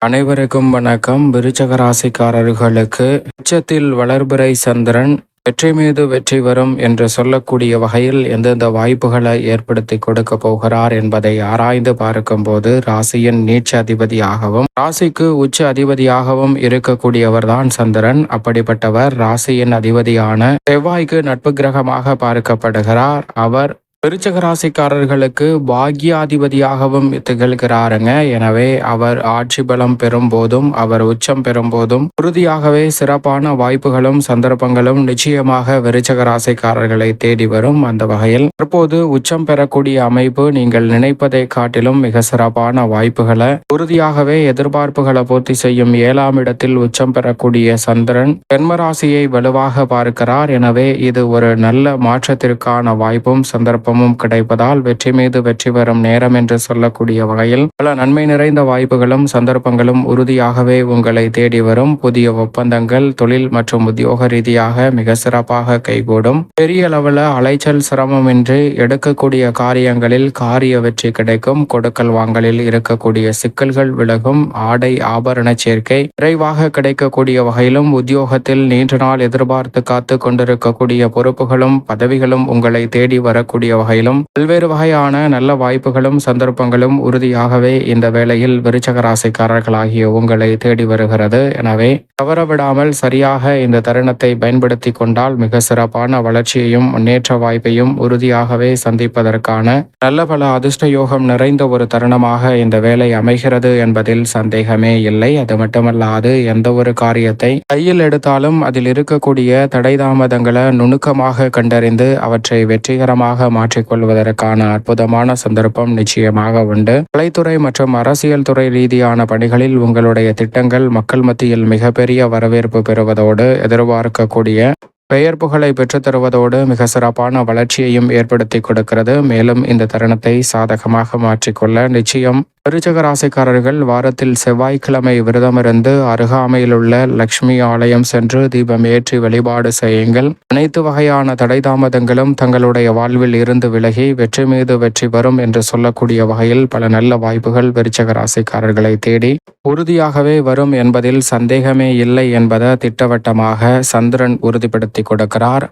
அனைவருக்கும் வணக்கம். விருச்சக ராசிக்காரர்களுக்கு உச்சத்தில் வளர்பிறை சந்திரன் வெற்றி மீது வெற்றி வரும் என்று சொல்லக்கூடிய வகையில் எந்தெந்த வாய்ப்புகளை ஏற்படுத்தி கொடுக்க போகிறார் என்பதை ஆராய்ந்து பார்க்கும்போது ராசியின் நீட்ச அதிபதியாகவும் ராசிக்கு உச்ச அதிபதியாகவும் இருக்கக்கூடியவர்தான் சந்திரன். அப்படிப்பட்டவர் ராசியின் அதிபதியான செவ்வாய்க்கு நட்பு கிரகமாக பார்க்கப்படுகிறார். அவர் விருச்சக ராசிக்காரர்களுக்கு பாக்யாதிபதியாகவும் திகழ்கிறாருங்க. எனவே அவர் ஆட்சி பலம் பெறும் போதும் அவர் உச்சம் பெறும் போதும் உறுதியாகவே சிறப்பான வாய்ப்புகளும் சந்தர்ப்பங்களும் நிச்சயமாக விருச்சக ராசிக்காரர்களை தேடி வரும். அந்த வகையில் தற்போது உச்சம் பெறக்கூடிய அமைப்பு நீங்கள் நினைப்பதை காட்டிலும் மிக சிறப்பான வாய்ப்புகளை உறுதியாகவே எதிர்பார்ப்புகளை பூர்த்தி செய்யும் 7ஆம் இடத்தில் உச்சம் பெறக்கூடிய சந்திரன் ஜென்மராசியை வலுவாக பார்க்கிறார். எனவே இது ஒரு நல்ல மாற்றத்திற்கான வாய்ப்பும் சந்தர்ப்பம் கிடைப்பதால் வெற்றி மீது வெற்றி பெறும் நேரம் என்று சொல்லக்கூடிய வகையில் பல நன்மை நிறைந்த வாய்ப்புகளும் சந்தர்ப்பங்களும் உறுதியாகவே உங்களை தேடி வரும். புதிய ஒப்பந்தங்கள் தொழில் மற்றும் உத்தியோக ரீதியாக மிக சிறப்பாக கைகூடும். பெரிய அளவில் அலைச்சல் சிரமமின்றி எடுக்கக்கூடிய காரியங்களில் காரிய வெற்றி கிடைக்கும். கொடுக்கல் வாங்கலில் இருக்கக்கூடிய சிக்கல்கள் விலகும். ஆடை ஆபரண சேர்க்கை விரைவாக கிடைக்கக்கூடிய வகையிலும் உத்தியோகத்தில் நீண்ட நாள் எதிர்பார்த்து காத்து கொண்டிருக்கக்கூடிய பொறுப்புகளும் பதவிகளும் உங்களை தேடி வரக்கூடிய வகையிலும் பல்வேறு வகையான நல்ல வாய்ப்புகளும் சந்தர்ப்பங்களும் உறுதியாகவே இந்த வேளையில் விருச்சக ராசிக்காரர்களாகிய உங்களை தேடி வருகிறது. எனவே தவறவிடாமல் சரியாக இந்த தருணத்தை பயன்படுத்தி கொண்டால் மிக சிறப்பான வளர்ச்சியையும் முன்னேற்ற வாய்ப்பையும் உறுதியாகவே சந்திப்பதற்கான நல்ல பல அதிர்ஷ்ட யோகம் நிறைந்த ஒரு தருணமாக இந்த வேலை அமைகிறது என்பதில் சந்தேகமே இல்லை. அது மட்டுமல்லாது எந்த ஒரு காரியத்தை கையில் எடுத்தாலும் அதில் இருக்கக்கூடிய தடை தாமதங்களை நுணுக்கமாக கண்டறிந்து அவற்றை வெற்றிகரமாக மாற்றிக்கொள்வதற்கான அற்புதமான சந்தர்ப்பம் நிச்சயமாக உண்டு. கலைத்துறை மற்றும் அரசியல் துறை ரீதியான பணிகளில் உங்களுடைய திட்டங்கள் மக்கள் மத்தியில் மிகப்பெரிய வரவேற்பு பெறுவதோடு எதிர்பார்க்கக்கூடிய பெயர் புகழை பெற்றுத்தருவதோடு மிக சிறப்பான வளர்ச்சியையும் ஏற்படுத்தி கொடுக்கிறது. மேலும் இந்த தருணத்தை சாதகமாக மாற்றிக்கொள்ள நிச்சயம் விருச்சக ராசிக்காரர்கள் வாரத்தில் செவ்வாய்க்கிழமை விரதமிருந்து அருகாமையில் உள்ள லட்சுமி ஆலயம் சென்று தீபம் ஏற்றி வழிபாடு செய்யுங்கள். அனைத்து வகையான தடை தாமதங்களும் தங்களுடைய வாழ்வில் இருந்து விலகி வெற்றி மீது வெற்றி வரும் என்று சொல்லக்கூடிய வகையில் பல நல்ல வாய்ப்புகள் விருச்சக ராசிக்காரர்களை தேடி உறுதியாகவே வரும் என்பதில் சந்தேகமே இல்லை என்பதை திட்டவட்டமாக சந்திரன் உறுதிப்படுத்தி கொடுக்கிறார்.